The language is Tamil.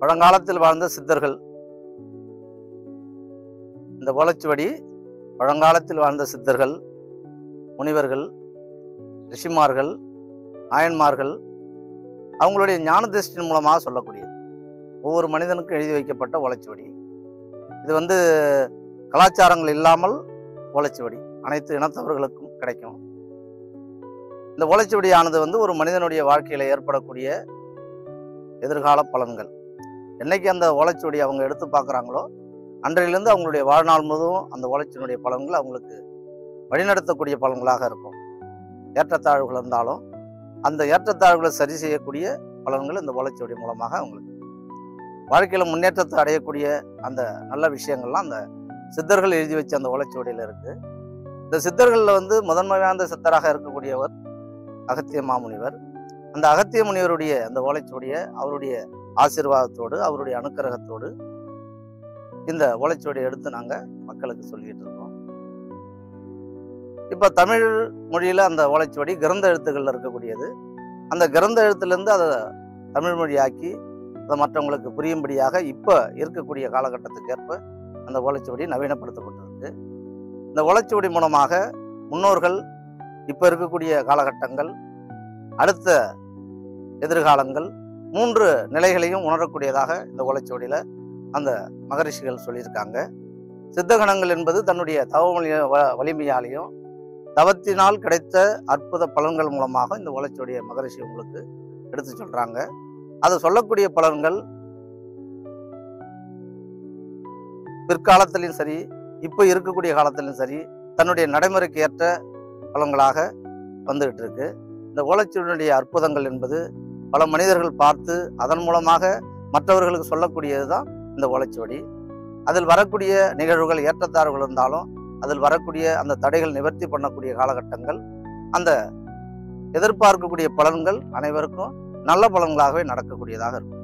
பழங்காலத்தில் வாழ்ந்த சித்தர்கள். இந்த ஓலைச்சுவடி பழங்காலத்தில் வாழ்ந்த சித்தர்கள், முனிவர்கள், ரிஷிமார்கள், நாயன்மார்கள் அவங்களுடைய ஞான திருஷ்டின் மூலமாக சொல்லக்கூடியது. ஒவ்வொரு மனிதனுக்கும் எழுதி வைக்கப்பட்ட ஓலைச்சுவடி. இது கலாச்சாரங்கள் இல்லாமல் ஓலைச்சுவடி அனைத்து இனத்தவர்களுக்கும் கிடைக்கும். இந்த ஓலைச்சுவடியானது ஒரு மனிதனுடைய வாழ்க்கையில ஏற்படக்கூடிய எதிர்கால பலன்கள். என்னைக்கு அந்த ஓலைச்சுவடி அவங்க எடுத்து பார்க்குறாங்களோ அன்றையிலிருந்து அவங்களுடைய வாழ்நாள் முழுவதும் அந்த ஓலைச்சுவடியுடைய பலன்கள் அவங்களுக்கு வழிநடத்தக்கூடிய பலன்களாக இருக்கும். ஏற்றத்தாழ்வுகள் இருந்தாலும் அந்த ஏற்றத்தாழ்வுகளை சரி செய்யக்கூடிய பலன்கள் இந்த ஓலைச்சுவடி மூலமாக அவங்களுக்கு வாழ்க்கையில் முன்னேற்றத்தை அடையக்கூடிய அந்த நல்ல விஷயங்கள்லாம் அந்த சித்தர்கள் எழுதி வச்ச அந்த ஓலைச்சுவடியில் இருக்கு. இந்த சித்தர்களில் முதன்மை வாய்ந்த சித்தராக இருக்கக்கூடியவர் அகத்திய மாமுனிவர். அந்த அகத்திய முனிவருடைய அந்த ஓலைச்சுவடியை அவருடைய ஆசீர்வாதத்தோடு அவருடைய அனுக்கிரகத்தோடு இந்த ஓலைச்சுவடியை எடுத்து நாங்கள் மக்களுக்கு சொல்லிக்கிட்டு இருக்கோம். இப்போ தமிழ் மொழியில் அந்த ஓலைச்சுவடி கிரந்த எழுத்துக்களில் இருக்கக்கூடியது. அந்த கிரந்த எழுத்துலேருந்து அதை தமிழ் மொழியாக்கி அதை மற்றவங்களுக்கு புரியும்படியாக இப்போ இருக்கக்கூடிய காலகட்டத்துக்கு ஏற்ப அந்த ஓலைச்சுவடி நவீனப்படுத்தப்பட்டிருக்கு. இந்த ஓலைச்சுவடி மூலமாக முன்னோர்கள் இப்போ இருக்கக்கூடிய காலகட்டங்கள், அடுத்த எதிர்காலங்கள் 3 நிலைகளையும் உணரக்கூடியதாக இந்த ஓலைச்சுவடியில் அந்த மகரிஷிகள் சொல்லியிருக்காங்க. சித்தகணங்கள் என்பது தன்னுடைய வலிமையாலையும் தவத்தினால் கிடைத்த அற்புத பலன்கள் மூலமாக இந்த ஓலைச்சுவடியை மகரிஷி உங்களுக்கு எடுத்து சொல்றாங்க. அது சொல்லக்கூடிய பலன்கள் பிற்காலத்திலும் சரி, இப்போ இருக்கக்கூடிய காலத்திலும் சரி, தன்னுடைய நடைமுறைக்கு ஏற்ற பலன்களாக வந்துகிட்டு இருக்கு. இந்த ஓலைச்சுவடியுடைய அற்புதங்கள் என்பது பல மனிதர்கள் பார்த்து அதன் மூலமாக மற்றவர்களுக்கு சொல்லக்கூடியது தான் இந்த ஓலைச்சுவடி. அதில் வரக்கூடிய நிகழ்வுகள் ஏற்றத்தாழ்வுகள் இருந்தாலும் அதில் வரக்கூடிய அந்த தடைகள் நிவர்த்தி பண்ணக்கூடிய காலகட்டங்கள், அந்த எதிர்பார்க்கக்கூடிய பலன்கள் அனைவருக்கும் நல்ல பலன்களாகவே நடக்கக்கூடியதாக இருக்கும்.